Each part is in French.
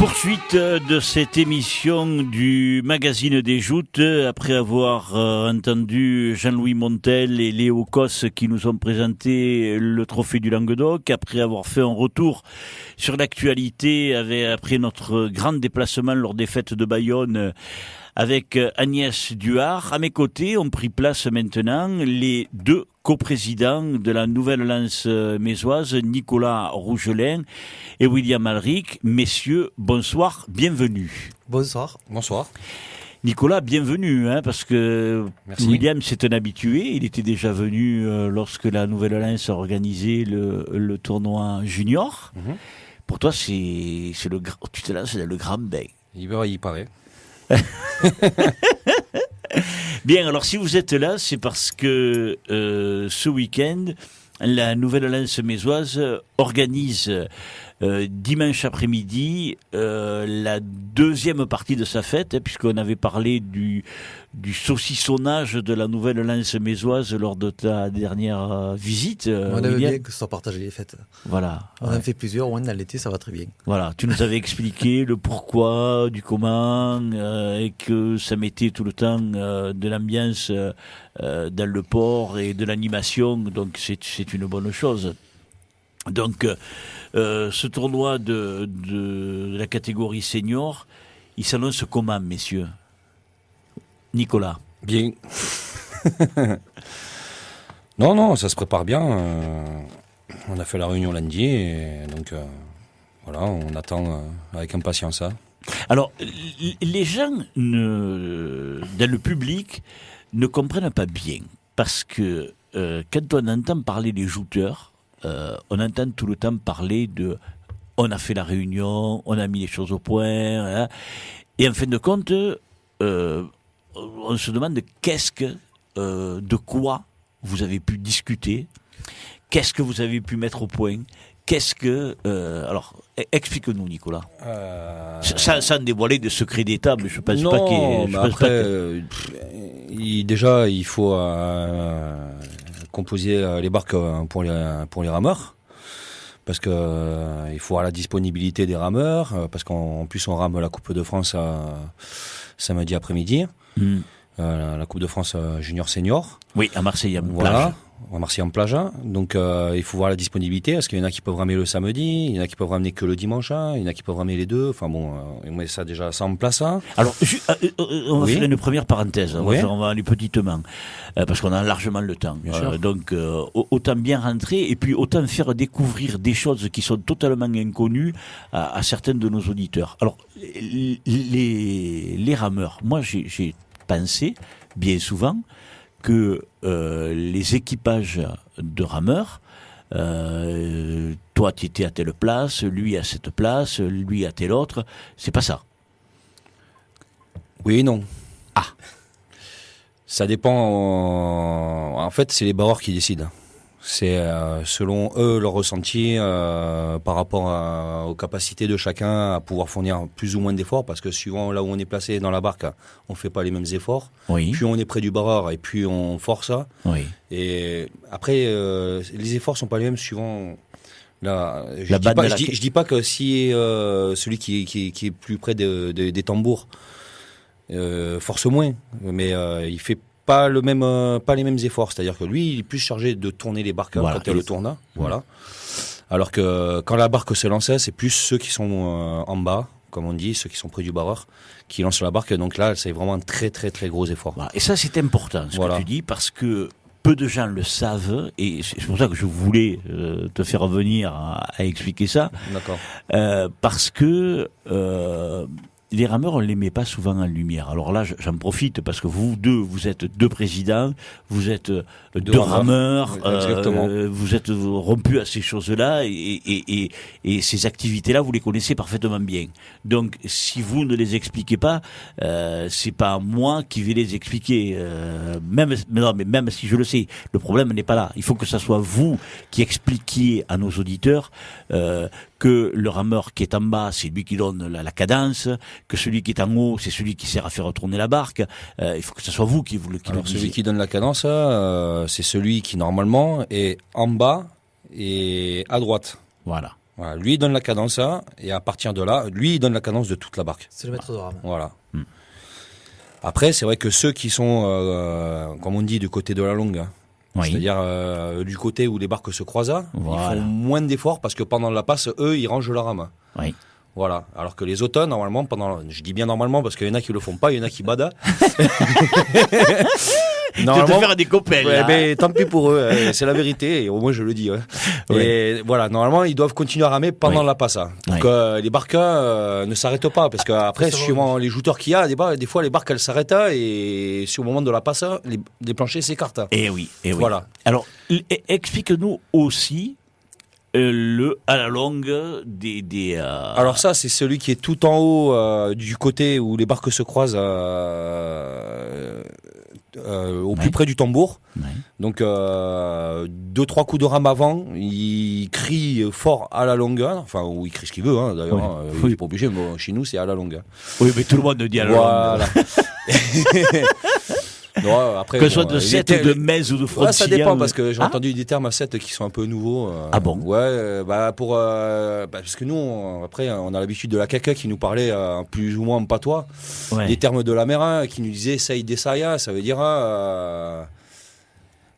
Poursuite de cette émission du magazine des Joutes, après avoir entendu Jean-Louis Montel et Léo Cosse qui nous ont présenté le trophée du Languedoc, après avoir fait un retour sur l'actualité après notre grand déplacement lors des fêtes de Bayonne avec Agnès Duhard. À mes côtés ont pris place maintenant les deux coprésidents de la nouvelle lance mésoise, Nicolas Rougelin et William Alric. Messieurs, bonsoir, bienvenue. Bonsoir. Bonsoir. Nicolas, bienvenue, parce que merci. William, c'est un habitué. Il était déjà venu lorsque la nouvelle lance a organisé le tournoi junior. Mm-hmm. Pour toi, c'est tu te lances dans le grand bain. Il paraît. Bien, alors si vous êtes là, c'est parce que ce week-end, la nouvelle lance mésoise organise dimanche après-midi la deuxième partie de sa fête, puisqu'on avait parlé du saucissonnage de la nouvelle lance mésoise lors de ta dernière visite. On aime bien que ce soit partagé les fêtes. Voilà. On en fait plusieurs, on dans l'été, ça va très bien. Voilà, tu nous avais expliqué le pourquoi, du comment, et que ça mettait tout le temps de l'ambiance dans le port et de l'animation, donc c'est une bonne chose. Donc, ce tournoi de la catégorie senior, il s'annonce comment, messieurs? Nicolas? Bien. Non, ça se prépare bien. On a fait la réunion lundi, et donc voilà, on attend avec impatience ça. Alors, les gens, dans le public, ne comprennent pas bien, parce que quand on entend parler des jouteurs, on entend tout le temps parler de « on a fait la réunion, on a mis les choses au point hein ». Et en fin de compte, on se demande de quoi vous avez pu discuter, qu'est-ce que vous avez pu mettre au point, alors, explique-nous, Nicolas. Sans dévoiler de secrets d'État, mais je pense non, pas qu'il mais après, déjà, il faut composer les barques pour les rameurs, parce que il faut avoir la disponibilité des rameurs, parce qu'en plus on rame la Coupe de France samedi après-midi, la Coupe de France junior senior. Oui, à Marseille, voilà. À Marseille en plage, donc il faut voir la disponibilité, parce qu'il y en a qui peuvent ramer le samedi, il y en a qui peuvent ramener que le dimanche, il y en a qui peuvent ramener les deux, enfin bon, on met ça déjà ça en place. Alors, on va faire une première parenthèse, on va aller petitement, parce qu'on a largement le temps, donc autant bien rentrer, et puis autant faire découvrir des choses qui sont totalement inconnues à certains de nos auditeurs. Alors, les rameurs, moi j'ai pensé, bien souvent, que les équipages de rameurs, toi tu étais à telle place, lui à cette place, lui à telle autre, c'est pas ça. Oui et non. Ah. Ça dépend, en fait c'est les barreurs qui décident. C'est selon eux leur ressenti par rapport aux capacités de chacun à pouvoir fournir plus ou moins d'efforts, parce que suivant là où on est placé dans la barque, on fait pas les mêmes efforts. Oui. Plus on est près du barreur et plus on force. Oui. Et après les efforts sont pas les mêmes suivant je dis pas que si celui qui est plus près des tambours force moins, mais il fait pas les mêmes efforts, c'est-à-dire que lui il est plus chargé de tourner les barques quand il y a le tournant, voilà. Alors que quand la barque se lançait, c'est plus ceux qui sont en bas, comme on dit, ceux qui sont près du barreur, qui lancent la barque, donc là c'est vraiment un très très très gros effort. Voilà. Et ça c'est important ce que tu dis, parce que peu de gens le savent, et c'est pour ça que je voulais te faire venir à expliquer ça. D'accord. Parce que les rameurs, on ne les met pas souvent en lumière. Alors là, j'en profite parce que vous êtes deux présidents, vous êtes deux rameurs, vous êtes rompus à ces choses-là et ces activités-là, vous les connaissez parfaitement bien. Donc, si vous ne les expliquez pas, c'est pas moi qui vais les expliquer. Même si je le sais, le problème n'est pas là. Il faut que ça soit vous qui expliquiez à nos auditeurs que le rameur qui est en bas, c'est lui qui donne la cadence, que celui qui est en haut, c'est celui qui sert à faire tourner la barque. Il faut que ce soit vous qui le disiez. Celui qui donne la cadence, c'est celui qui normalement est en bas et à droite. Voilà. Voilà, lui il donne la cadence, et à partir de là, lui il donne la cadence de toute la barque. C'est le maître de rame. Voilà. Après, c'est vrai que ceux qui sont, comme on dit, du côté de la longue, c'est-à-dire du côté où les barques se croisent, ils font moins d'efforts parce que pendant la passe, eux, ils rangent la rame. Oui. Voilà. Alors que les automnes, normalement, je dis bien normalement parce qu'il y en a qui le font pas, il y en a qui badent. Normalement, de te faire des copains. Mais tant pis pour eux, c'est la vérité, et au moins je le dis. Et voilà, normalement, ils doivent continuer à ramer pendant la passe. Pour que les barques ne s'arrêtent pas. Parce qu'après, suivant les jouteurs qu'il y a, des fois, les barques, elles s'arrêtent, et au moment de la passe, les planchers s'écartent. Et oui. Voilà. Alors, explique-nous aussi à la longue des Alors ça, c'est celui qui est tout en haut du côté où les barques se croisent au plus près du tambour. Donc 2-3 coups de rame avant, il crie fort à la longue, ou il crie ce qu'il veut d'ailleurs, il n'est pas obligé, mais chez nous c'est à la longue. Oui, mais tout le monde dit à la longue. Non, après, que ce soit de 7 ou de Metz ou de Frontignan. Ça dépend, parce que j'ai entendu des termes à 7 qui sont un peu nouveaux. Ah bon? Ouais, parce que nous, après, on a l'habitude de la caca qui nous parlait plus ou moins en patois. Des termes de la mer qui nous disaient Saïd des Saya, ça veut dire.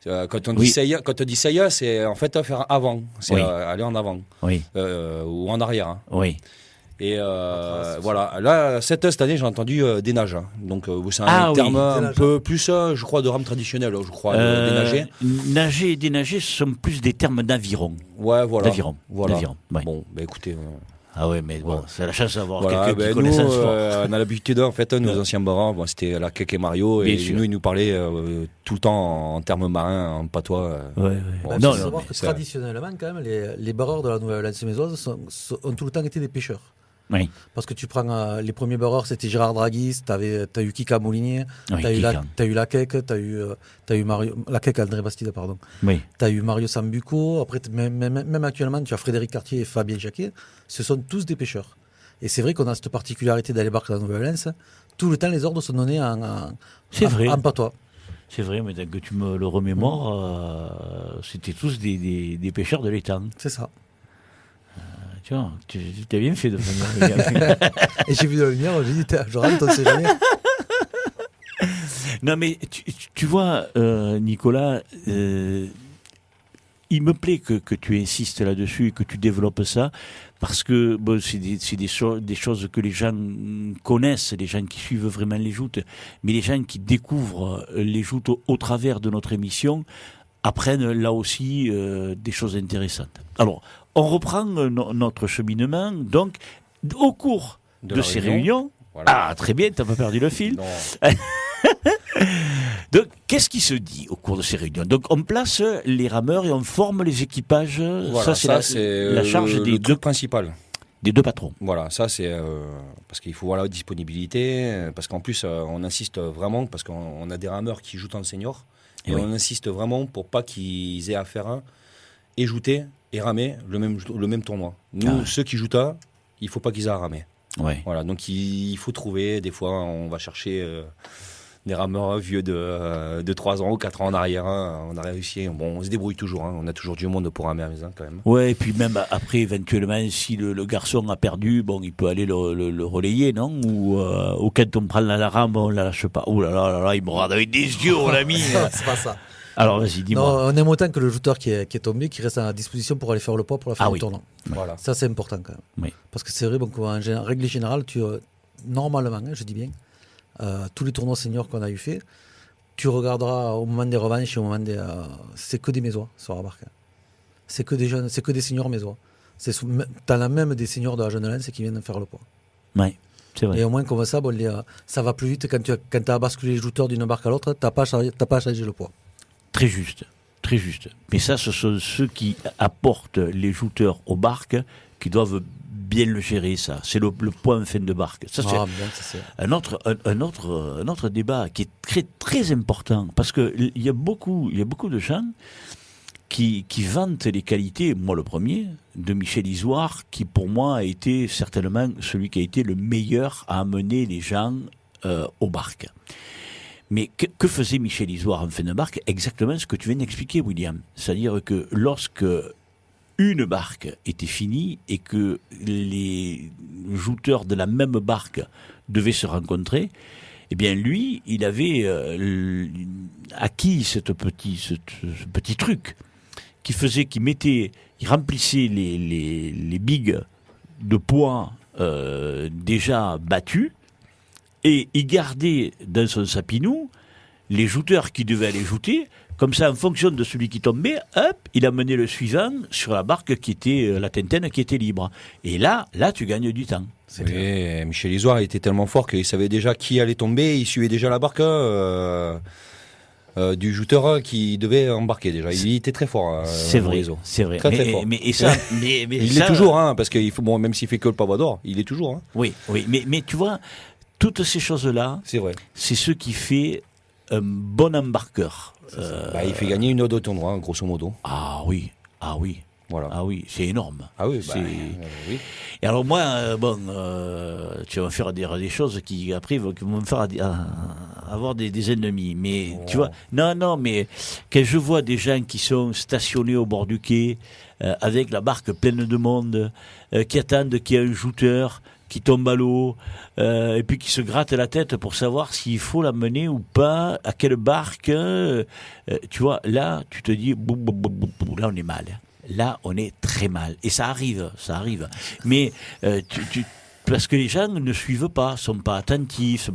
Quand on dit Saya, c'est en fait faire avant, c'est aller en avant. Ou en arrière. Oui. Et voilà, là, cette année, j'ai entendu dénage. Donc, c'est un terme un peu plus, je crois, de rame traditionnelle, je crois, dénager. Nager et dénager, ce sont plus des termes d'aviron. Ouais, voilà. D'aviron. Ouais. Bon, écoutez. Ah ouais, mais bon, c'est la chance d'avoir quelqu'un qui connaît ça. On a l'habitude, en fait, nos anciens marins, c'était la Keke Mario, et nous, ils nous parlaient tout le temps en termes marins, en patois. Il faut savoir que traditionnellement, quand même, les barreurs de la Nouvelle-Orléans mésoise ont tout le temps été des pêcheurs. Oui. Parce que tu prends les premiers barreurs, c'était Gérard Draguis, t'as eu Kika Moulinier, t'as eu la Keke, t'as eu Mario, la Keke André Bastide, pardon. Oui. T'as eu Mario Sambuco, après même actuellement tu as Frédéric Cartier et Fabien Jacquet, ce sont tous des pêcheurs. Et c'est vrai qu'on a cette particularité d'aller barquer dans la Nouvelle-Orléans, tout le temps les ordres sont donnés en patois. C'est vrai, mais dès que tu me le remémores, c'était tous des pêcheurs de l'étang. C'est ça. Tu vois, tu as bien fait de venir. Et j'ai vu la lumière, j'ai dit, je rentre, on sait jamais. Non, mais tu vois, Nicolas, il me plaît que tu insistes là-dessus et que tu développes ça, parce que c'est des choses que les gens connaissent, les gens qui suivent vraiment les joutes, mais les gens qui découvrent les joutes au travers de notre émission apprennent là aussi des choses intéressantes. Alors, on reprend notre cheminement, donc, au cours de ces réunions. Voilà. Ah, très bien, t'as pas perdu le fil. Donc, qu'est-ce qui se dit au cours de ces réunions? Donc, on place les rameurs et on forme les équipages. Voilà, ça, c'est la charge des deux principales. Des deux patrons. Voilà, ça c'est parce qu'il faut voir la disponibilité, parce qu'en plus on insiste vraiment, parce qu'on a des rameurs qui jouent en senior, et on insiste vraiment pour pas qu'ils aient à faire et jouter et ramer le même tournoi. Nous, ceux qui jouent il faut pas qu'ils aient à ramer. Voilà, donc il faut trouver, des fois on va chercher des rameurs vieux de 3 ans ou 4 ans en arrière. On a réussi, on se débrouille toujours, on a toujours du monde pour ramer à la maison quand même. Ouais, et puis même après, éventuellement, si le garçon a perdu, il peut aller le relayer, non? Ou quand on prend la rame, on la lâche pas. Oh là là, il me regarde avec des yeux, on l'a mis. C'est pas ça. Alors vas-y, dis-moi. Non, on aime autant que le jouteur qui est tombé, qui reste à disposition pour aller faire le poids pour la fin du tournoi. Voilà. Ça, c'est important quand même. Oui. Parce que c'est vrai, en règle générale, normalement, je dis bien, tous les tournois seniors qu'on a eu fait, tu regarderas au moment des revanches et au moment des. C'est que des mésois sur la barque. C'est que des jeunes, c'est que des seniors mésois. T'en as même des seniors de la jeune lance qui viennent faire le poids. Oui, c'est vrai. Et au moins, comme ça, ça va plus vite quand tu as basculé les jouteurs d'une barque à l'autre, t'as pas à changer le poids. Très juste, très juste. Mais ça, ce sont ceux qui apportent les jouteurs aux barques qui doivent bien le gérer, ça. C'est le point fin de barque. Ça, c'est un autre débat qui est très, très important, parce qu'il y a beaucoup de gens qui vantent les qualités, moi le premier, de Michel Isoire, qui pour moi a été certainement celui qui a été le meilleur à amener les gens aux barques. Mais que faisait Michel Isoire en fin de barque? Exactement ce que tu viens d'expliquer, William. C'est-à-dire que lorsque une barque était finie et que les jouteurs de la même barque devaient se rencontrer, eh bien lui, il avait acquis ce petit truc qui faisait qu'il remplissait les bigues de poids déjà battus et il gardait dans son sapinou les jouteurs qui devaient aller jouter. Comme ça, en fonction de celui qui tombait, hop, il amenait le suivant sur la barque qui était la Tintaine qui était libre. Et là, tu gagnes du temps. Oui, Michel Isoire était tellement fort qu'il savait déjà qui allait tomber. Il suivait déjà la barque du jouteur qui devait embarquer déjà. Il était très fort. C'est vrai. Très, très fort. Mais il l'est toujours, hein, parce qu'il faut même s'il fait que le Pavador, il est toujours. Hein. Oui. Mais tu vois, toutes ces choses-là, c'est vrai. C'est ce qui fait un bon embarqueur. Il fait gagner une heure de tournoi, hein, grosso modo. Ah oui. Voilà. Ah oui, c'est énorme. Ah oui, oui. Et alors moi, tu vas me faire dire des choses qui après vont me faire avoir des ennemis. Mais tu vois, non, mais quand je vois des gens qui sont stationnés au bord du quai avec la barque pleine de monde, qui attendent qu'il y ait un jouteur qui tombe à l'eau, et puis qui se gratte la tête pour savoir s'il faut la mener ou pas, à quelle barque, tu vois, là, tu te dis, là on est mal. Là, on est très mal. Et ça arrive. Mais parce que les gens ne suivent pas, sont pas attentifs.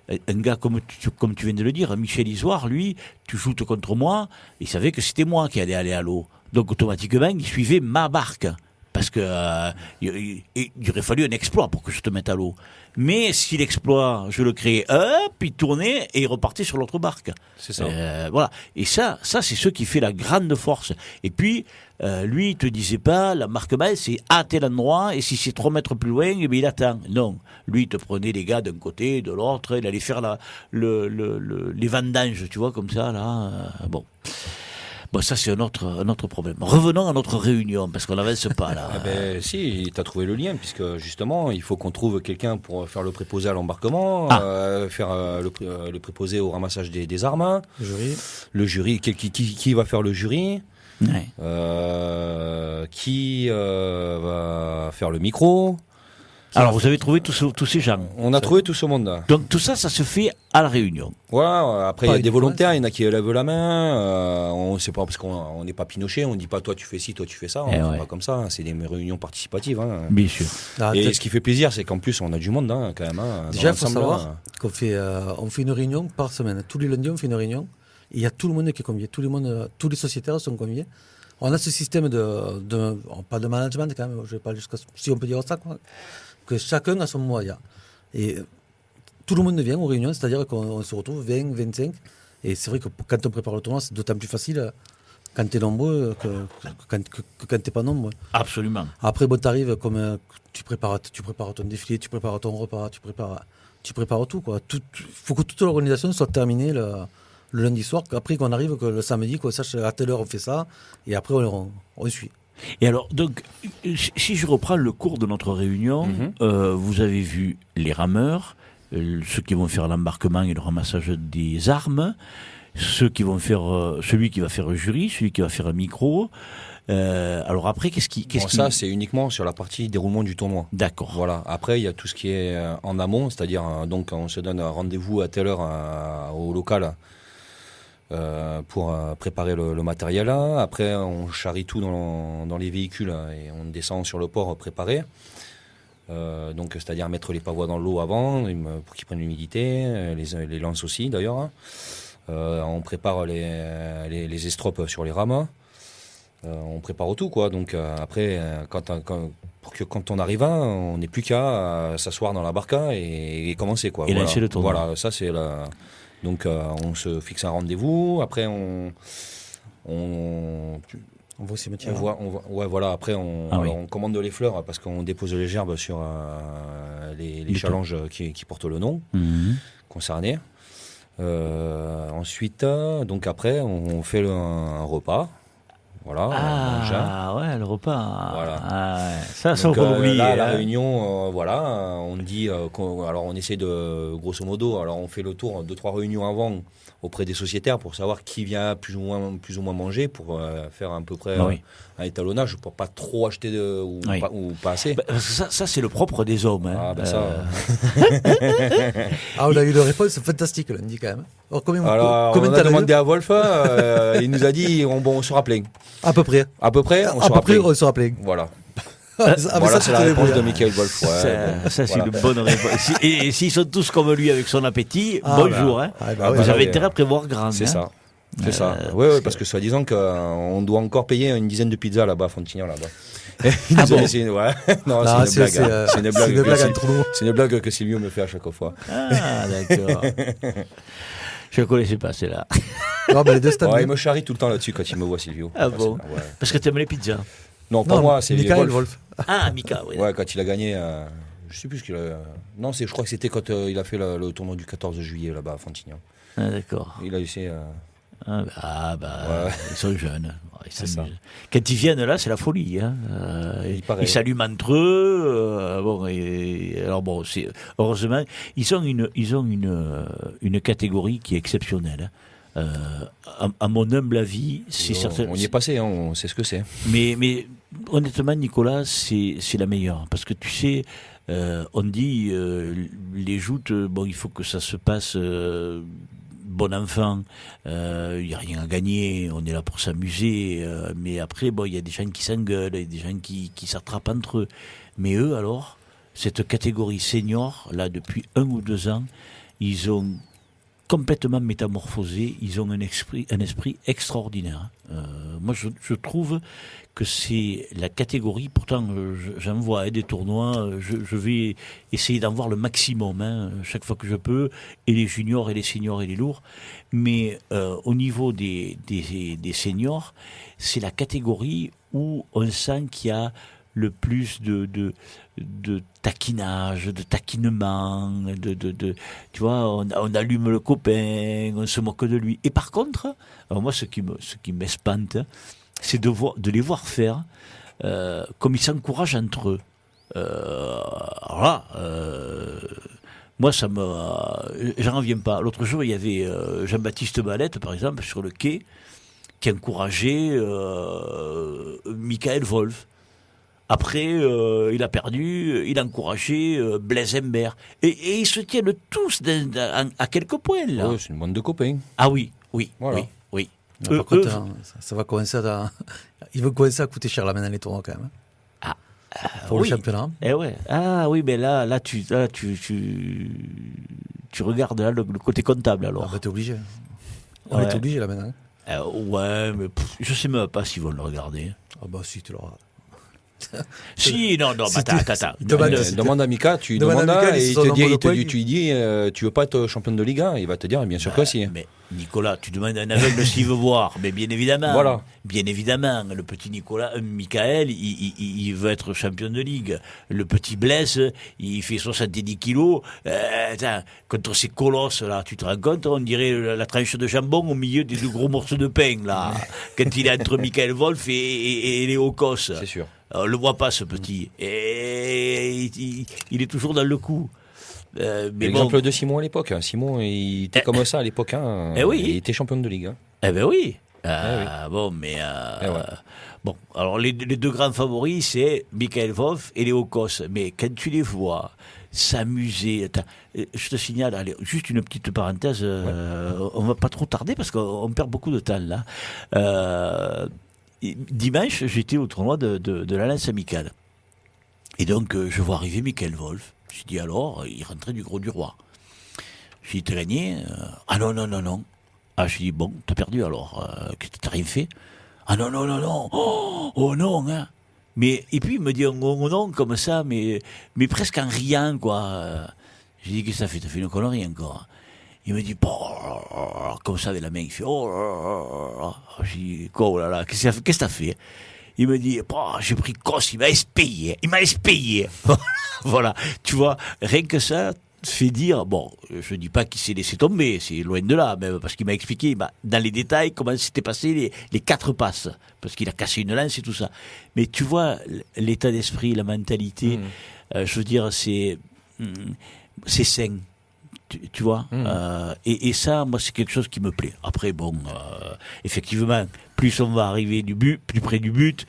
Un gars comme tu viens de le dire, Michel Isoire, lui, tu joutes contre moi, il savait que c'était moi qui allais aller à l'eau. Donc automatiquement, il suivait ma barque. Parce que il aurait fallu un exploit pour que je te mette à l'eau. Mais si l'exploit, je le créais, hop, il tournait et il repartait sur l'autre barque. C'est ça. Voilà. Et ça c'est ce qui fait la grande force. Et puis, lui, il te disait pas, la marque balle, c'est à tel endroit, et si c'est 3 mètres plus loin, eh bien, il attend. Non. Lui, il te prenait les gars d'un côté, de l'autre, il allait faire les vendanges, tu vois, comme ça, là. Bon, ça, c'est un autre problème. Revenons à notre réunion, parce qu'on n'avance pas, là. Si, tu as trouvé le lien, puisque justement, il faut qu'on trouve quelqu'un pour faire le préposé à l'embarquement, faire le préposé au ramassage des armes. Le jury, qui va faire le jury, qui va faire le micro. Alors, vous avez trouvé tous ces gens. On a trouvé tout ce monde-là. Donc, tout ça se fait à la réunion. Voilà, après, il y a des volontaires, il y en a qui lèvent la main. On sait pas, parce qu'on n'est pas Pinochet, on ne dit pas toi tu fais ci, toi tu fais ça. On ne fait pas comme ça. C'est des réunions participatives. Hein. Bien sûr. Et ce qui fait plaisir, c'est qu'en plus, on a du monde, hein, quand même. Hein, déjà, il faut savoir qu'on fait une réunion par semaine. Tous les lundis, on fait une réunion. Et il y a tout le monde qui est convié. Tous les sociétaires sont conviés. On a ce système pas de management, quand même. Je vais pas jusqu'à, si on peut dire ça, quoi. Que chacun a son mot à dire. Et tout le monde vient aux réunions, c'est-à-dire qu'on se retrouve 20, 25. Et c'est vrai que quand on prépare le tournoi, c'est d'autant plus facile quand tu es nombreux que quand tu n'es pas nombreux. Absolument. Après, tu arrives comme tu prépares ton défilé, tu prépares ton repas, tu prépares tout. Il faut que toute l'organisation soit terminée le lundi soir. Après qu'on arrive que le samedi, qu'on sache à telle heure on fait ça. Et après, on suit. Et alors, donc, si je reprends le cours de notre réunion, vous avez vu les rameurs, ceux qui vont faire l'embarquement et le ramassage des armes, celui qui va faire le jury, celui qui va faire un micro. Alors après, ça, c'est uniquement sur la partie déroulement du tournoi. D'accord. Voilà. Après, il y a tout ce qui est en amont, c'est-à-dire donc on se donne un rendez-vous à telle heure au local. Pour préparer le matériel. Après, on charrie tout dans les véhicules et on descend sur le port préparé. Donc, c'est-à-dire mettre les pavois dans l'eau avant pour qu'ils prennent l'humidité, les lances aussi d'ailleurs. On prépare les estropes sur les rames. On prépare tout, quoi. Donc après, quand on arrive, on n'est plus qu'à s'asseoir dans la barca et commencer, quoi. Et lancer le tournoi. Voilà, ça c'est la... Donc on se fixe un rendez-vous. Après on va au cimetière. Après on commande les fleurs parce qu'on dépose les gerbes sur les challenges qui portent le nom concerné. Ensuite, donc après on fait un repas. Voilà. Ouais, le repas. Voilà. Ça, on peut oublier. Là, la réunion, on dit, alors on essaie de, grosso modo, alors on fait le tour 2-3 réunions avant auprès des sociétaires pour savoir qui vient plus ou moins manger, pour faire à peu près un étalonnage, pour pas trop acheter ou pas assez. Ça, c'est le propre des hommes. Hein. On a eu une réponse fantastique lundi quand même. Alors, on a demandé à Wolf, il nous a dit on sera plein. À peu près, on sera plein. Voilà. Voilà, c'est la réponse de Michael Wolf. Ça, c'est une bonne réponse. Et s'ils sont tous comme lui avec son appétit, bonjour. Vous avez intérêt à prévoir grand. C'est ça. C'est ça. Oui, parce que soi-disant qu'on doit encore payer une dizaine de pizzas là-bas, à Fontignan là-bas. Non, c'est une blague. C'est une blague entre nous. C'est une blague que Silvio me fait à chaque fois. Ah, d'accord. Je ne connaissais pas celle-là. Non, mais les deux il me charrie tout le temps là-dessus quand il me voit, Silvio. Ah bon? Parce que tu aimes les pizzas? Non, pas moi, c'est Michael Wolf. Ah, Mika, oui. Ouais, quand il a gagné, je sais plus ce qu'il a. Non, je crois que c'était quand il a fait le tournoi du 14 juillet là-bas à Fontignan. Ah, d'accord. Il a laissé. Ils sont jeunes. Ils s'amusent. Quand ils viennent là, c'est la folie. Hein. Ils s'allument entre eux. Heureusement, ils ont une catégorie qui est exceptionnelle. À mon humble avis, c'est certain. On y est passé, on sait ce que c'est. Mais honnêtement, Nicolas, c'est la meilleure. Parce que tu sais, on dit les joutes, il faut que ça se passe bon enfant. Il n'y a rien à gagner, on est là pour s'amuser. Mais après, il y a des gens qui s'engueulent, il y a des gens qui s'attrapent entre eux. Mais eux, alors, cette catégorie senior, là, depuis 1 ou 2 ans, ils ont complètement métamorphosé, ils ont un esprit extraordinaire. Moi, je trouve que c'est la catégorie, pourtant j'en vois des tournois, je vais essayer d'en voir le maximum, chaque fois que je peux, et les juniors, et les seniors, et les lourds, mais au niveau des seniors, c'est la catégorie où on sent qu'il y a le plus de taquinage, de taquinement, tu vois, on allume le copain, on se moque de lui. Et par contre, alors moi, ce qui m'espante, c'est de les voir faire comme ils s'encouragent entre eux. Moi, j'en reviens pas. L'autre jour, il y avait Jean-Baptiste Valette, par exemple, sur le quai, qui encourageait Michael Wolf. Après, il a perdu, il a encouragé Blaise Humbert. Et ils se tiennent tous à quelques points, là. Oui, c'est une bande de copains. Ah oui. Voilà. Oui. Par contre, ça va commencer il va commencer à coûter cher là maintenant les tournois quand même. Pour le championnat. Eh ouais. Ah oui, mais là tu regardes là, le côté comptable alors. T'es obligé. On est obligé là maintenant. Ouais, mais je sais même pas s'ils vont le regarder. Ah bah si, tu l'auras. Si, non, attends. Demande à Mika, tu demandes et tu lui dis, tu veux pas être champion de Ligue 1? Il va te dire, bien sûr que si. Mais Nicolas, tu demandes à un aveugle s'il veut voir. Mais bien évidemment. Voilà. Bien évidemment. Le petit Michael, il veut être champion de Ligue. Le petit Blaise, il fait 70 kilos. Contre ces colosses, là, tu te rends compte, on dirait la tranche de jambon au milieu des 2 gros morceaux de pain, là. Quand il est entre Michael Wolf et Léo Koss. C'est sûr. On le voit pas, ce petit. Et il est toujours dans le coup. L'exemple de Simon à l'époque. Simon, il était comme ça à l'époque. Il était champion de Ligue. Eh ben oui. Bon, mais... Bon, alors les 2 grands favoris, c'est Michael Wolf et Léo Koss. Mais quand tu les vois s'amuser... Je te signale, allez, juste une petite parenthèse, on va pas trop tarder parce qu'on perd beaucoup de temps là. Dimanche, j'étais au tournoi de la lance amicale. Et donc, je vois arriver Michael Wolf. Je dis alors, il rentrait du Gros du Roi. Je dis, t'as gagné? Ah non. Ah, je dis, bon, t'as perdu alors. T'as rien fait? Ah non. Oh non, hein. Mais, et puis, il me dit oh non, comme ça, mais presque en riant, quoi. J'ai dit, qu'est-ce que t'as fait? T'as fait une connerie encore. Il me dit, comme ça avec la main, il fait, j'ai dit, oh là là, qu'est-ce que t'as fait? Il me dit, j'ai pris Koss, il m'a espayé. Voilà, tu vois, rien que ça, fait dire, bon, je ne dis pas qu'il s'est laissé tomber, c'est loin de là, même parce qu'il m'a expliqué dans les détails comment s'étaient passées les 4 passes, parce qu'il a cassé une lance et tout ça. Mais tu vois, l'état d'esprit, la mentalité, je veux dire, c'est sain. Tu vois, et ça, moi, c'est quelque chose qui me plaît. Après, bon, effectivement, plus on va arriver plus près du but,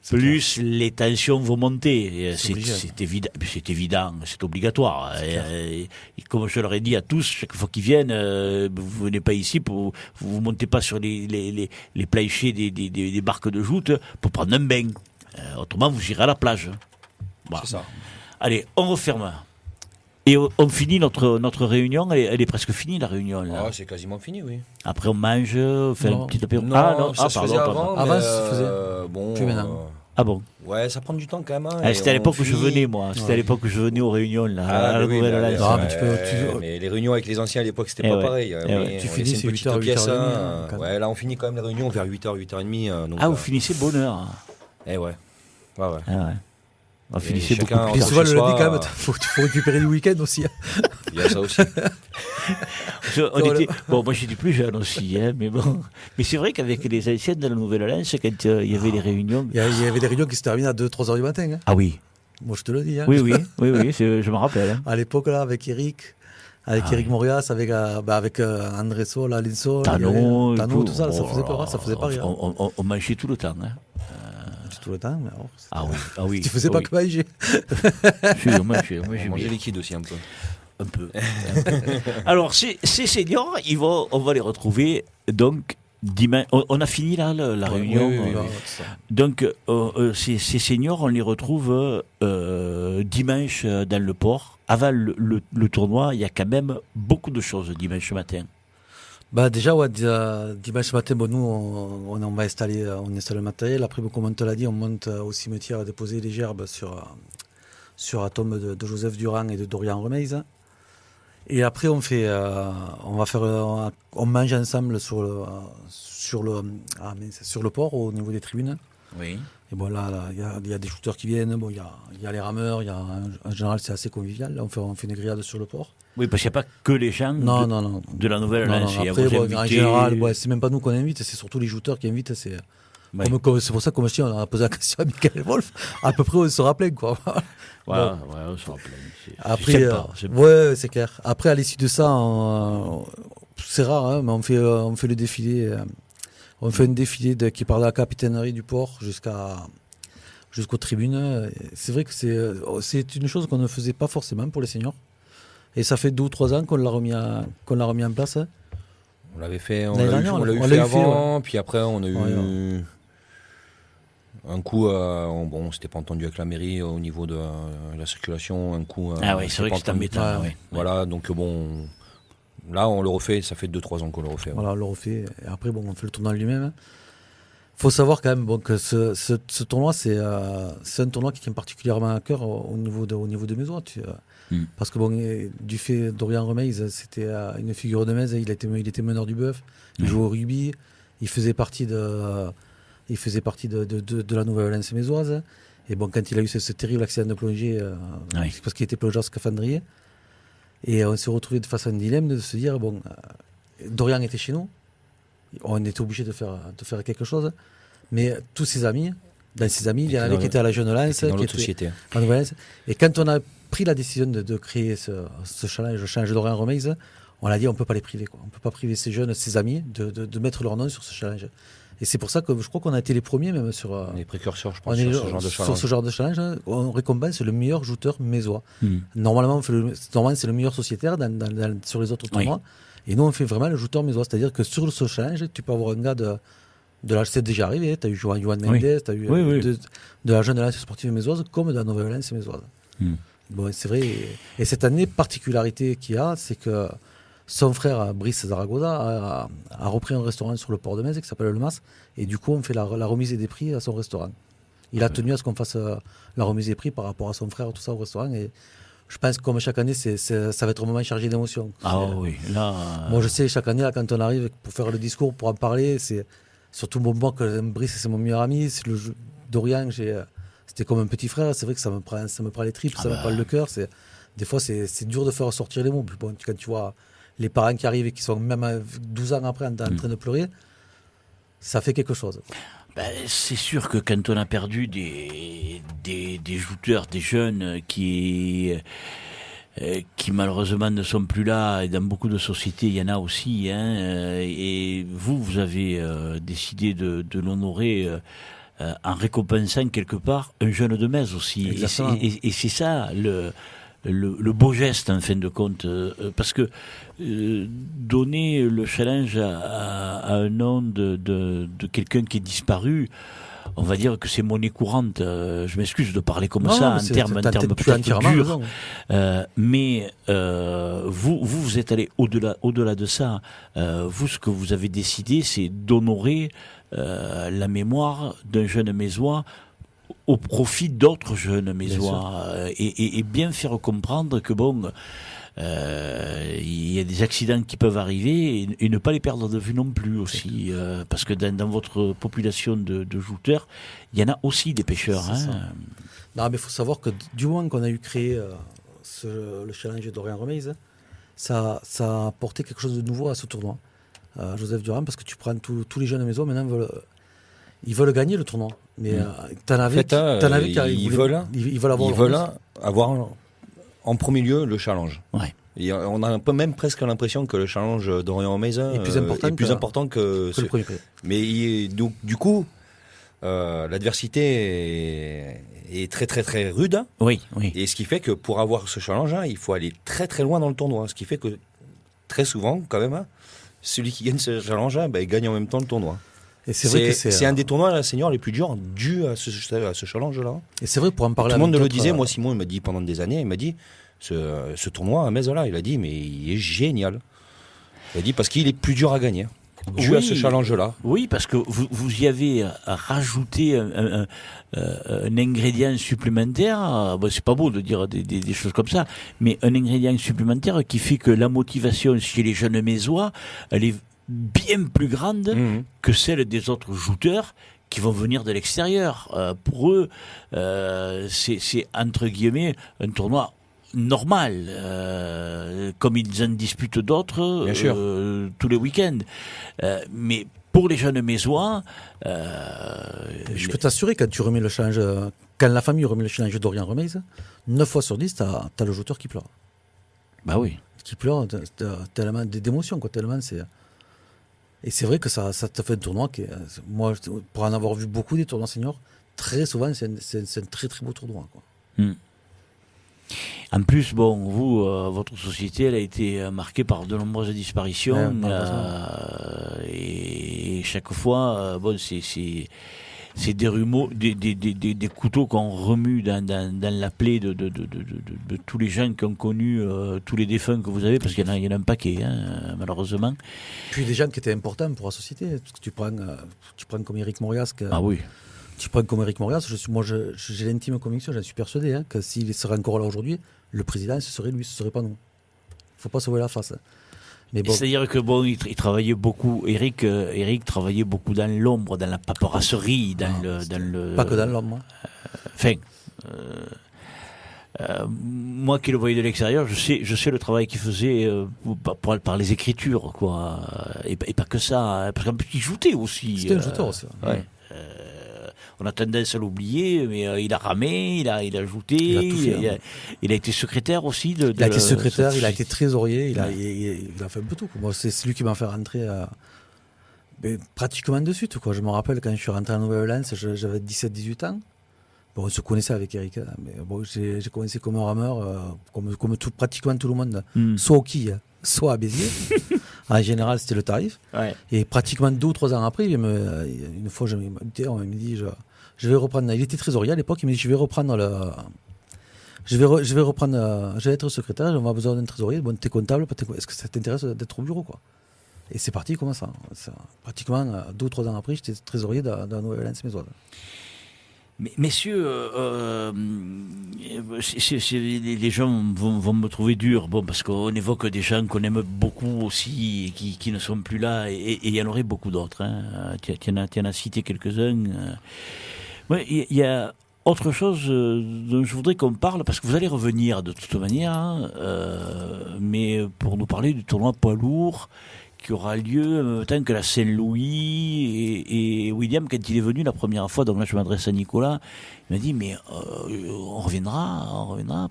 plus les tensions vont monter. C'est évident, c'est obligatoire. Et comme je leur ai dit à tous, chaque fois qu'ils viennent, vous venez pas ici, vous montez pas sur les planchers des barques de joute pour prendre un bain. Autrement, vous irez à la plage. Voilà. C'est ça. Allez, on referme. Et on finit notre réunion, elle est presque finie la réunion là. Oh, c'est quasiment fini, oui. Après on mange, on fait un petit apéro. Non, ça se faisait avant. Avant, ça se faisait. Bon. Plus maintenant. Ah bon. Ouais, ça prend du temps quand même. C'était à l'époque où je venais, moi. C'était à l'époque où je venais aux réunions là. À la mais les réunions avec les anciens à l'époque, c'était pas pareil. Tu finis c'est 8h, 8h30. Ouais, là on finit quand même les réunions vers 8h, 8h30. Vous finissez bonne heure. Eh ouais. Ouais. On finissait beaucoup plus. Puis souvent le lundi quand même, faut récupérer le week-end aussi. Il y a ça aussi. Moi j'étais plus jeune aussi, mais bon. Mais c'est vrai qu'avec les anciens de la Nouvelle-Alliance, quand il y avait les réunions. Il y avait des réunions qui se terminaient à 2-3 heures du matin. Ah oui. Moi je te le dis. Oui, je me rappelle. À l'époque là, avec Eric. Eric Morias, avec André Sol, Aline Sol, Tano, tout ça, ça faisait peur, ça faisait pas rire. On mangeait tout le temps. Tout le temps, mais alors, oui. Tu faisais pas que manger. On mangeait liquide aussi un peu. Alors, ces seniors, on va les retrouver donc dimanche. On a fini là la réunion. Oui. Donc, ces seniors, on les retrouve dimanche dans le port. Avant le tournoi, il y a quand même beaucoup de choses dimanche matin. Déjà, dimanche matin, nous, on va installer le matériel. Après, comme on te l'a dit, on monte au cimetière à déposer les gerbes sur la tombe de Joseph Durand et de Dorian Remeis. Et après, on mange ensemble sur le port, au niveau des tribunes. Oui. Et bon, là, il y a des shooters qui viennent. Bon, il y a les rameurs. En général, c'est assez convivial. Là, on fait une grillade sur le port. Oui, parce qu'il n'y a pas que les gens de la Nouvelle-Alliance. Après, en général, c'est même pas nous qu'on invite, c'est surtout les shooters qui invitent. C'est pour ça, comme je dis, on a posé la question à Michael Wolf. À peu près, on sera plein, quoi. On sera plein. Après, ouais, c'est clair. Après, à l'issue de ça, c'est rare, mais on fait le défilé. On fait un défilé qui part de la capitainerie du port jusqu'aux tribunes. C'est vrai que c'est une chose qu'on ne faisait pas forcément pour les seniors. Et ça fait 2 ou 3 ans qu'on l'a remis en place. On l'avait fait, on l'a eu fait avant, puis après on a eu un coup, on s'était pas entendu avec la mairie au niveau de la circulation, un coup. C'est vrai que c'est embêtant. Voilà, donc bon, là on le refait, ça fait 2-3 ans qu'on le refait. Voilà, on le refait, et après on fait le tournoi lui-même. Faut savoir quand même que ce tournoi, c'est un tournoi qui tient particulièrement à cœur au niveau de Mézois. Parce que du fait Dorian Remeis, c'était une figure de Metz, il était meneur du bœuf, il jouait au rugby, il faisait partie de la Nouvelle-Alliance mézoise. Et bon, quand il a eu ce terrible accident de plongée, c'est parce qu'il était plongeur scaphandrier, et on s'est retrouvé face à un dilemme de se dire Dorian était chez nous, on était obligé de faire quelque chose, mais tous ses amis, il y en avait qui étaient à la Jeune Lance, dans l'autre société. À Nouvelle-Lance. Et quand on a pris la décision de créer ce challenge Dorian Remeis, on a dit on ne peut pas les priver, quoi. On ne peut pas priver ces jeunes, ces amis, de mettre leur nom sur ce challenge. Et c'est pour ça que je crois qu'on a été les premiers même sur les précurseurs, je pense, sur ce genre de challenge. On récompense le meilleur shooter mézois. Normalement, c'est le meilleur sociétaire sur les autres tournois. Et nous, on fait vraiment le shooter mézois. C'est-à-dire que sur ce challenge, tu peux avoir un gars de la c'est déjà arrivé. Tu as eu Johan Mendes, tu as eu de la jeune Lance sportive mézoise comme de la Nouvelle-Lance mézoise. Bon, c'est vrai. Et cette année, particularité qu'il y a, c'est que son frère Brice Zaragoza a repris un restaurant sur le port de Metz qui s'appelle Le Mas. Et du coup, on fait la remise des prix à son restaurant. Il a tenu à ce qu'on fasse la remise des prix par rapport à son frère, tout ça au restaurant. Et je pense que comme chaque année, ça va être un moment chargé d'émotions. Oui, là. Moi, je sais, chaque année, là, quand on arrive pour faire le discours, pour en parler, c'est surtout moi que Brice, c'est mon meilleur ami. C'est Dorian, c'était comme un petit frère. C'est vrai que ça me prend les tripes, ça me prend le cœur. Des fois, c'est dur de faire sortir les mots. Bon, quand tu vois les parents qui arrivent et qui sont même 12 ans après en train de pleurer, ça fait quelque chose. C'est sûr que quand on a perdu des jouteurs, des jeunes qui malheureusement ne sont plus là, et dans beaucoup de sociétés il y en a aussi, et vous avez décidé de l'honorer en récompensant quelque part un jeune de Metz aussi. Et c'est ça le beau geste en fin de compte, parce que donner le challenge à un nom de quelqu'un qui est disparu, on va dire que c'est monnaie courante. Je m'excuse de parler comme ça en termes peut-être durs, mais vous êtes allé au-delà de ça. Vous, ce que vous avez décidé, c'est d'honorer la mémoire d'un jeune Mézois au profit d'autres jeunes Mézois, et bien faire comprendre que il y a des accidents qui peuvent arriver et ne pas les perdre de vue non plus aussi, parce que dans votre population de jouteurs, il y en a aussi des pêcheurs. Non, mais il faut savoir que du moment qu'on a eu créé le challenge Dorian Remeis, ça a apporté quelque chose de nouveau à ce tournoi, Joseph Durand, parce que tu prends tous les jeunes Mézois maintenant ils veulent gagner le tournoi. Mais ils veulent avoir en premier lieu le challenge. Ouais. Et on a même presque l'impression que le challenge d'Orient Mesa est plus important que le premier prix. Mais donc, du coup, l'adversité est très très très rude. Oui. Et ce qui fait que pour avoir ce challenge, il faut aller très très loin dans le tournoi. Ce qui fait que très souvent, quand même, celui qui gagne ce challenge, il gagne en même temps le tournoi. Et c'est un des tournois seniors les plus durs dû à ce challenge-là. Et c'est vrai, pour en parler. Tout le monde le disait. Moi, Simon, il m'a dit pendant des années, il m'a dit ce tournoi à Metz, là, il a dit, mais il est génial. Il a dit parce qu'il est plus dur à gagner. Dû à ce challenge-là. Oui, parce que vous y avez rajouté un ingrédient supplémentaire. C'est pas beau de dire des choses comme ça, mais un ingrédient supplémentaire qui fait que la motivation chez les jeunes Mézois, elle est bien plus grande que celle des autres jouteurs qui vont venir de l'extérieur. Pour eux, c'est entre guillemets un tournoi normal, comme ils en disputent d'autres tous les week-ends. Mais pour les jeunes Mézois, je peux t'assurer, quand tu remets le challenge, quand la famille remet le challenge d'Orient Remeis, 9 fois sur 10, t'as le jouteur qui pleure. Bah oui. Qui pleure tellement d'émotions, quoi, tellement c'est. Et c'est vrai que ça te fait un tournoi qui moi, pour en avoir vu beaucoup des tournois seniors, très souvent, c'est un très très beau tournoi, quoi. En plus, votre société, elle a été marquée par de nombreuses disparitions, et chaque fois, c'est des couteaux qu'on remue dans la plaie de tous les gens qui ont connu tous les défunts que vous avez, parce qu'il y en a un paquet, malheureusement. Puis des gens qui étaient importants pour la société, parce que tu prends comme Éric Morias. Tu prends comme Éric Morias, j'ai l'intime conviction, j'en suis persuadé, que s'il serait encore là aujourd'hui, le président, ce serait lui, ce serait pas nous. Il ne faut pas se voir la face. Mais c'est-à-dire que il travaillait beaucoup. Eric travaillait beaucoup dans l'ombre, dans la paperasserie, dans le. Pas que dans l'ombre. Moi qui le voyais de l'extérieur, je sais le travail qu'il faisait par les écritures, quoi, et pas que ça, parce qu'en plus il jouait aussi. C'était un joueur aussi. Ouais. On a tendance à l'oublier, mais il a ramé, il a ajouté, il a été secrétaire aussi. Il a été secrétaire, il a été trésorier, il a fait un peu tout. Moi, c'est celui qui m'a fait rentrer pratiquement de suite, quoi. Je me rappelle quand je suis rentré en Nouvelle-Orléans, j'avais 17-18 ans. Bon, on se connaissait avec Eric, mais j'ai commencé comme un rameur, comme pratiquement tout le monde, soit au quille, soit à Béziers. En général, c'était le tarif. Ouais. Et pratiquement 2 ou 3 ans après, une fois, on m'a dit, je vais reprendre. Il était trésorier à l'époque, il m'a dit, je vais être secrétaire, on va besoin d'un trésorier. Bon, t'es comptable, est-ce que ça t'intéresse d'être au bureau, quoi? Et c'est parti comme ça. Pratiquement 2 ou 3 ans après, j'étais trésorier dans Nouvelle-Orléans Mézois. Mais, messieurs, les gens vont me trouver dur, parce qu'on évoque des gens qu'on aime beaucoup aussi, et qui ne sont plus là, et il y en aurait beaucoup d'autres. Tu en as cité quelques-uns. Il y a autre chose dont je voudrais qu'on parle, parce que vous allez revenir de toute manière, hein, mais pour nous parler du tournoi poids lourd qui aura lieu en même temps que la Saint-Louis, et William, quand il est venu la première fois, donc là je m'adresse à Nicolas, il m'a dit mais on reviendra,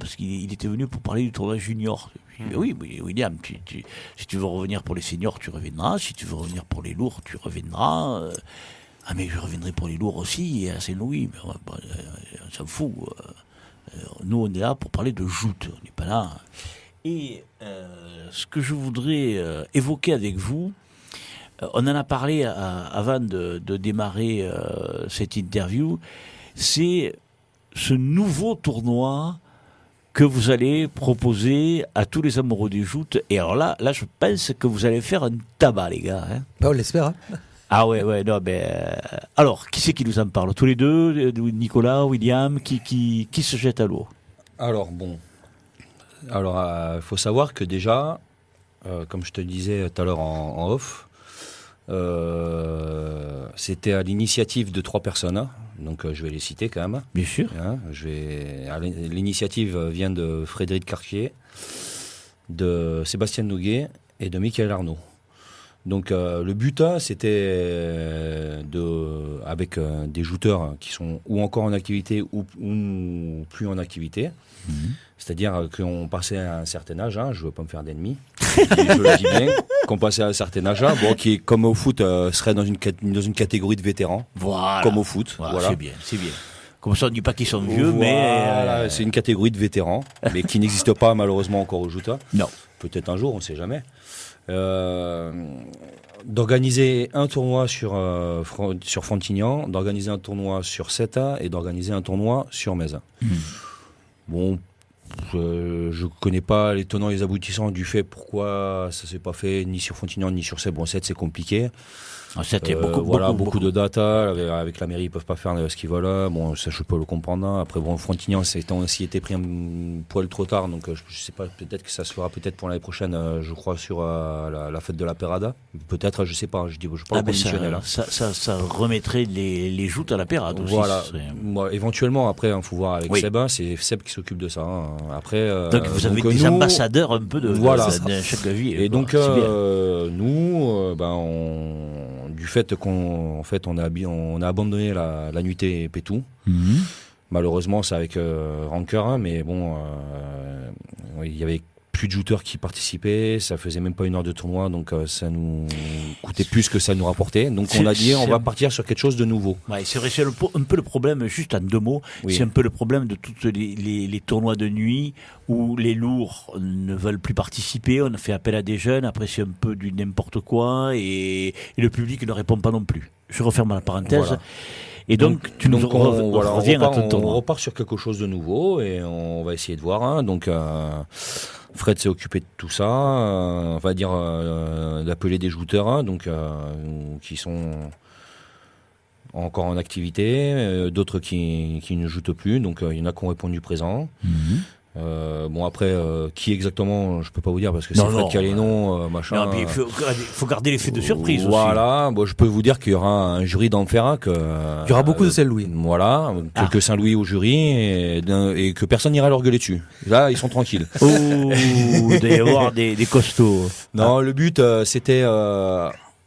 parce qu'il était venu pour parler du tournoi junior. Oui, William, si tu veux revenir pour les seniors, tu reviendras, si tu veux revenir pour les lourds, tu reviendras. Ah mais je reviendrai pour les lourds aussi, et à Saint-Louis, mais on s'en fout. Nous on est là pour parler de joute, on n'est pas là. Et ce que je voudrais évoquer avec vous, on en a parlé avant de démarrer cette interview, c'est ce nouveau tournoi que vous allez proposer à tous les amoureux du joute. Et alors là je pense que vous allez faire un tabac, les gars. Hein. On l'espère. Hein. Ah ouais, non, alors, qui c'est qui nous en parle? Tous les deux, Nicolas, William, qui se jette à l'eau? Alors, il faut savoir que déjà, comme je te disais tout à l'heure en off, c'était à l'initiative de 3 personnes, hein, donc je vais les citer quand même. Bien sûr. Hein, l'initiative vient de Frédéric Cartier, de Sébastien Noguet et de Michael Arnaud. Donc le but, c'était avec des jouteurs qui sont ou encore en activité ou plus en activité. Mmh. C'est-à-dire qu'on passait à un certain âge, hein, je ne veux pas me faire d'ennemis, je le dis bien, qu'on passait à un certain âge, qui comme au foot serait dans une catégorie de vétérans, voilà. Comme au foot. Voilà. C'est bien. Comme ça, on ne dit pas qu'ils sont vieux, mais... C'est une catégorie de vétérans, mais qui n'existe pas malheureusement encore au joute. Non. Peut-être un jour, on ne sait jamais. D'organiser un tournoi sur Frontignan, d'organiser un tournoi sur Seta et d'organiser un tournoi sur Metz. Bon, je ne connais pas les tenants et les aboutissants du fait pourquoi ça ne s'est pas fait ni sur Frontignan ni sur Seta. Bon, Seta, c'est compliqué. Beaucoup de data avec la mairie, ils peuvent pas faire ce qu'ils veulent. Bon, ça je peux le comprendre. Après bon, Frontignan c'est aussi été pris un poil trop tard, donc je sais pas, peut-être que ça se fera peut-être pour l'année prochaine, je crois sur la fête de la Perada. Peut-être, je sais pas, je parle conditionnel. Ça remettrait les joutes à la Perade aussi. Voilà. Moi, éventuellement après, faut voir avec Seb, c'est Seb qui s'occupe de ça. Hein. Après donc vous avez des ambassadeurs un peu de chaque ville. Et donc nous du fait qu'on a abandonné la nuitée Pétou. Mmh. Malheureusement, c'est avec rancœur, hein, mais bon, il y avait plus de jouteurs qui participaient, ça faisait même pas 1 heure de tournoi, donc ça nous coûtait plus que ça nous rapportait. Donc on a dit, on va partir sur quelque chose de nouveau. Ouais, c'est vrai, c'est un peu le problème, juste en 2 mots, c'est un peu le problème de tous les tournois de nuit où les lourds ne veulent plus participer, on fait appel à des jeunes, après c'est un peu du n'importe quoi, et le public ne répond pas non plus. Je referme la parenthèse. Voilà. Et donc tu nous reviens à ton tournoi. On repart sur quelque chose de nouveau et on va essayer de voir. Hein. Donc Fred s'est occupé de tout ça, on va dire d'appeler des jouteurs, hein, donc qui sont encore en activité, d'autres qui ne joutent plus. Donc il y en a qui ont répondu présent. Mmh. Bon après qui exactement je peux pas vous dire parce que c'est Fred qui a les noms machin. Non, mais il faut garder l'effet de surprise aussi. Voilà, bon, je peux vous dire qu'il y aura un jury d'Enfer il y aura beaucoup de Saint-Louis. Voilà, quelques Saint-Louis au jury et que personne n'ira leur gueuler dessus. Là, ils sont tranquilles. Il doit y avoir des costauds. Non, le but c'était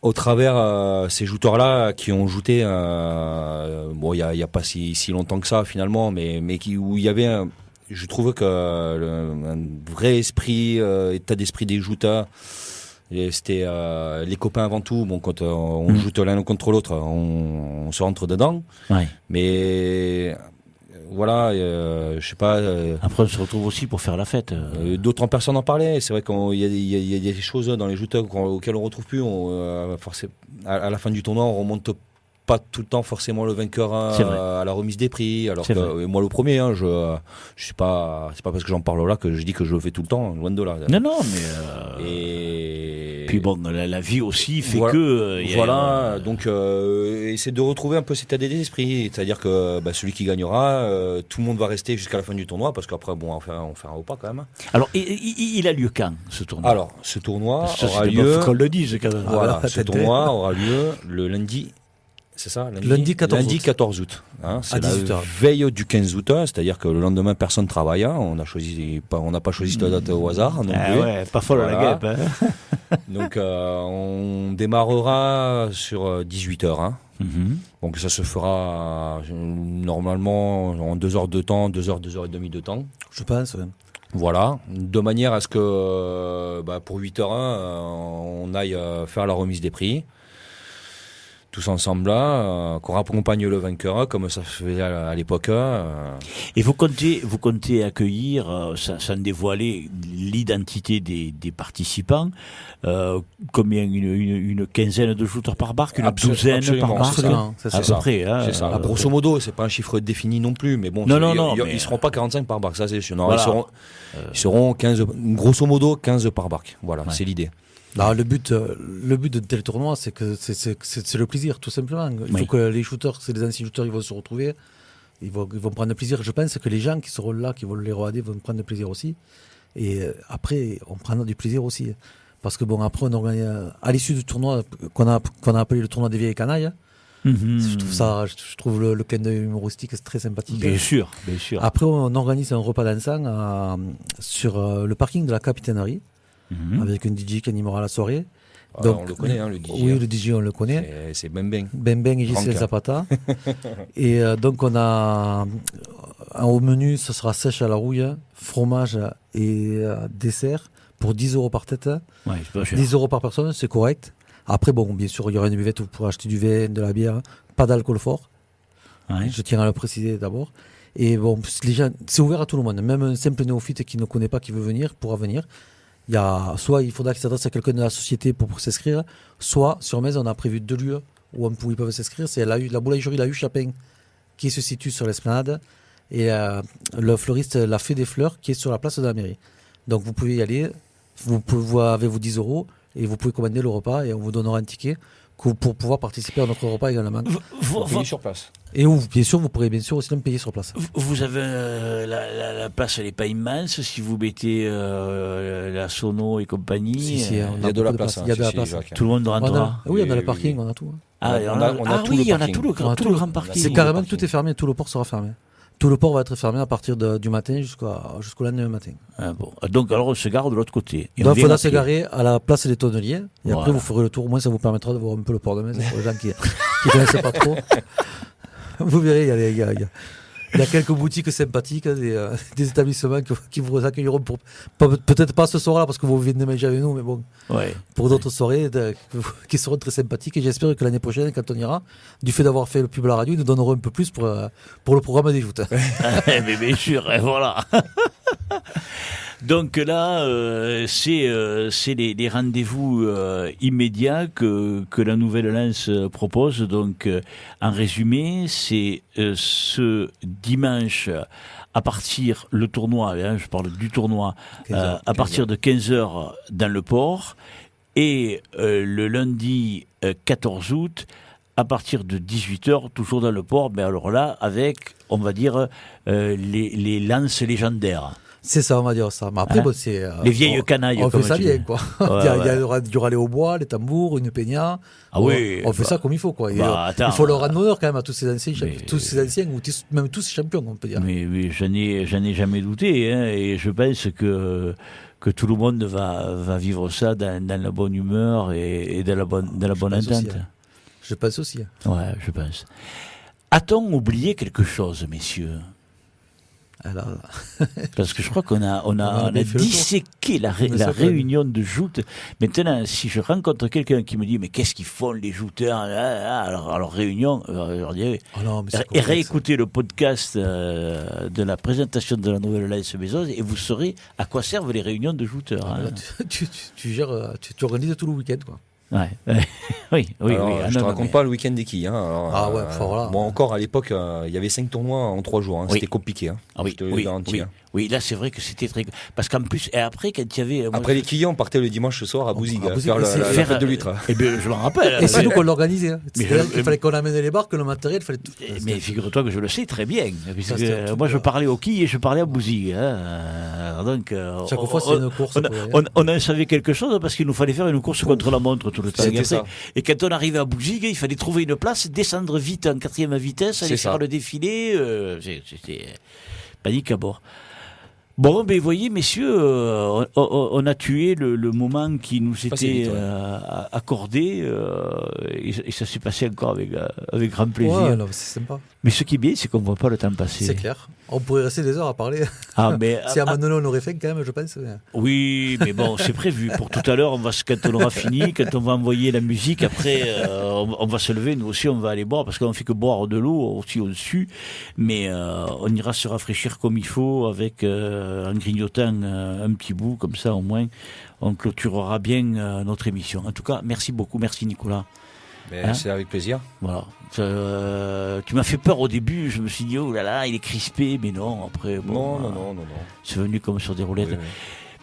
au travers ces jouteurs-là qui ont jouté, bon, il y a pas si longtemps que ça finalement, mais où il y avait je trouve que un vrai état d'esprit des jouteurs, c'était les copains avant tout. Bon, quand on joute l'un contre l'autre, on se rentre dedans. Ouais. Mais voilà, je sais pas. Après, on se retrouve aussi pour faire la fête. D'autres personnes en parlaient. C'est vrai qu'il y a des choses dans les jouteurs auxquelles on retrouve plus. À la fin du tournoi, on remonte pas tout le temps forcément le vainqueur à la remise des prix, alors que moi le premier, hein, je suis pas, c'est pas parce que j'en parle là que je dis que je le fais tout le temps, loin de là. Non, mais et puis bon, la vie aussi fait donc c'est de retrouver un peu cet état d'esprit, c'est-à-dire que celui qui gagnera, tout le monde va rester jusqu'à la fin du tournoi, parce qu'après bon, on fait un repas quand même. Alors il a lieu quand ce tournoi? Alors ce tournoi aura lieu, faut qu'on le dise quand même. Voilà, ce tournoi aura lieu le lundi. C'est ça, lundi 14 août. Hein, c'est la veille du 15 août, c'est-à-dire que le lendemain, personne ne travaille. Hein, on n'a pas choisi cette date au hasard. Non plus. Ouais, pas folle la guêpe. Hein. Donc, on démarrera sur 18h. Hein. Donc, ça se fera normalement en 2 heures de temps, 2 heures et demie de temps. Je pense, ouais. Voilà, de manière à ce que pour 8h01, on aille faire la remise des prix. Tous ensemble là, qu'on accompagne le vainqueur, comme ça se faisait à l'époque. Et vous comptez accueillir, sans dévoiler l'identité des participants, combien une quinzaine de shooters par barque, une douzaine par barque, c'est ça. Près, hein, c'est ça. Grosso modo, c'est pas un chiffre défini non plus, mais bon, ils seront pas 45 par barque, ça c'est sûr. Non, voilà. Ils seront 15, grosso modo 15 par barque. Voilà, c'est l'idée. Non, le but de tel tournoi, c'est que c'est le plaisir, tout simplement. Il faut que les shooters, c'est les anciens shooters, ils vont se retrouver, ils vont prendre plaisir. Je pense que les gens qui seront là, qui vont les regarder, vont prendre plaisir aussi. Et après, on prendra du plaisir aussi. Parce que bon, après, on organise, à l'issue du tournoi, qu'on a appelé le tournoi des vieilles canailles, je trouve le clin d'œil humoristique très sympathique. Bien sûr, bien sûr. Après, on organise un repas dansant sur le parking de la capitainerie. Avec un DJ qui animera la soirée. Donc, on le connaît, hein, le DJ. Oui, le DJ, on le connaît. C'est Ben et Gisèle Zapata. Et donc, on a au menu, ce sera sèche à la rouille, fromage et dessert pour 10 € par tête. Ouais, c'est pas cher. 10 € par personne, c'est correct. Après, bon, bien sûr, il y aura une buvette où vous pourrez acheter du vin, de la bière, pas d'alcool fort. Ouais. Je tiens à le préciser d'abord. Et bon, les gens, c'est ouvert à tout le monde. Même un simple néophyte qui ne connaît pas, qui veut venir, pourra venir. Soit il faudra qu'il s'adresse à quelqu'un de la société pour s'inscrire, soit sur Metz, on a prévu 2 lieux où ils peuvent s'inscrire. C'est la boulangerie La Hue Chapin qui se situe sur l'esplanade et le fleuriste La Fée des Fleurs qui est sur la place de la mairie. Donc vous pouvez y aller, vous avez vos 10 € et vous pouvez commander le repas et on vous donnera un ticket pour pouvoir participer à notre repas également. Vous payez sur place. Et où, bien sûr, vous pourrez bien sûr aussi même payer sur place. Vous avez la place, elle n'est pas immense. Si vous mettez la sono et compagnie, il y a de la place. Il y a de la place. Tout le monde rentrera. Oui, on a le parking, on a tout. On a tout le grand parking. C'est carrément tout est fermé, tout le port sera fermé. Tout le port va être fermé à partir du matin jusqu'au lendemain matin. Ah bon. Donc alors on se gare de l'autre côté. Donc il faudra se garer à la place des Tonneliers. Et après vous ferez le tour. Au moins ça vous permettra de voir un peu le port de Metz pour les gens qui ne connaissent pas trop. Vous verrez, il y a quelques boutiques sympathiques, des établissements qui vous accueilleront pour peut-être pas ce soir-là parce que vous venez manger avec nous, mais bon, pour d'autres soirées qui seront très sympathiques. Et j'espère que l'année prochaine, quand on ira, du fait d'avoir fait le pub à la radio, ils nous donneront un peu plus pour le programme des joutes. Mais bien sûr, voilà. Donc là, c'est les rendez-vous immédiats que la Nouvelle Lens propose. Donc, en résumé, c'est ce dimanche à partir le tournoi. Je parle du tournoi à partir de 15h dans le port et le lundi 14 août. À partir de 18h, toujours dans le port. Mais alors là, avec, on va dire, les lances légendaires. C'est ça, on va dire ça. Mais après, c'est. Les vieilles canailles. On fait ça bien, quoi. Il y aura les hautbois, les tambours, une peña. Ah oui. On fait ça comme il faut, quoi. Il faut leur rendre honneur quand même à tous ces anciens, ou même tous ces champions, on peut dire. Mais j'en ai jamais douté, hein, et je pense que tout le monde va vivre ça dans la bonne humeur et dans la bonne entente. Aussi, hein. Je pense aussi. Ouais, je pense. A-t-on oublié quelque chose, messieurs ? Alors... Parce que je crois qu'on a disséqué la réunion de joutes. Maintenant, si je rencontre quelqu'un qui me dit mais qu'est-ce qu'ils font les jouteurs alors réunion, je leur dis et réécoutez le podcast de la présentation de la Nouvelle Lens Maison et vous saurez à quoi servent les réunions de jouteurs. Hein. Tu organises tout le week-end, quoi. Ouais. oui. Je te raconte pas le week-end des quilles. Hein. Voilà. Moi encore à l'époque, il y avait 5 tournois en 3 jours. Hein. C'était compliqué. Hein. Ah oui, oui, là c'est vrai que c'était très. Parce qu'en plus, et après quand il y avait. Après les clients, on partait le dimanche soir à Bouzigues faire la fête de l'huître. Eh bien, je m'en rappelle. Et c'est nous qu'on l'organisait. Hein. Il fallait qu'on amène les barques, le matériel, il fallait tout. Mais figure-toi que je le sais très bien. Puisque moi je parlais aux quilles et je parlais à Bouzigues. Donc. Chaque fois c'est une course. On en savait quelque chose parce qu'il nous fallait faire une course contre la montre tout le temps. Et quand on arrivait à Bouzigues, il fallait trouver une place, descendre vite en 4e vitesse, aller faire le défilé. C'était panique à bord. Bon, ben voyez, messieurs, on a tué le moment qui nous était accordé et ça s'est passé encore avec grand plaisir. Ouais, non, c'est sympa. Mais ce qui est bien, c'est qu'on ne voit pas le temps passer. C'est clair. On pourrait rester des heures à parler. Mais, si à un moment donné on aurait fait quand même, je pense. Oui, mais bon, c'est prévu. Pour tout à l'heure, quand on aura fini, quand on va envoyer la musique, après, on va se lever, nous aussi, on va aller boire, parce qu'on ne fait que boire de l'eau, aussi au-dessus. Mais on ira se rafraîchir comme il faut, avec en grignotant un petit bout, comme ça, au moins, on clôturera bien notre émission. En tout cas, merci beaucoup, merci Nicolas. C'est avec plaisir. Voilà. Tu m'as fait peur au début, je me suis dit, oh là là, il est crispé, mais non, après, bon. Non. C'est venu comme sur des roulettes. Oui.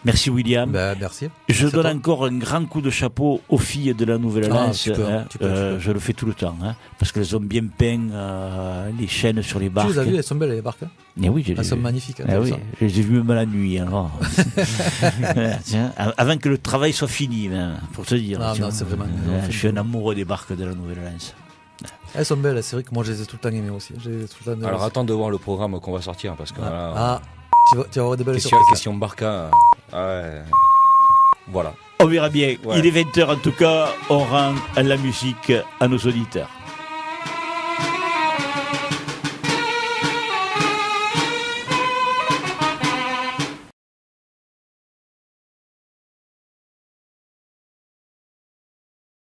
Merci William. Merci. Je donne encore un grand coup de chapeau aux filles de la Nouvelle-Alliance. Tu peux. Je le fais tout le temps, parce qu'elles ont bien peint les chaînes sur les barques. Tu les as vues, elles sont belles les barques. Oui, elles sont magnifiques. Oui, je les ai vues même la nuit. Alors. Avant que le travail soit fini, pour te dire. Non, c'est vraiment. Je suis un amoureux des barques de la Nouvelle-Alliance. Elles sont belles, c'est vrai que moi je les ai tout le temps aimées aussi. Alors attends de voir le programme qu'on va sortir parce que tu vas avoir des belles surprises. Question Barca. Voilà. On verra bien. Ouais. Il est 20h en tout cas, on rend la musique à nos auditeurs.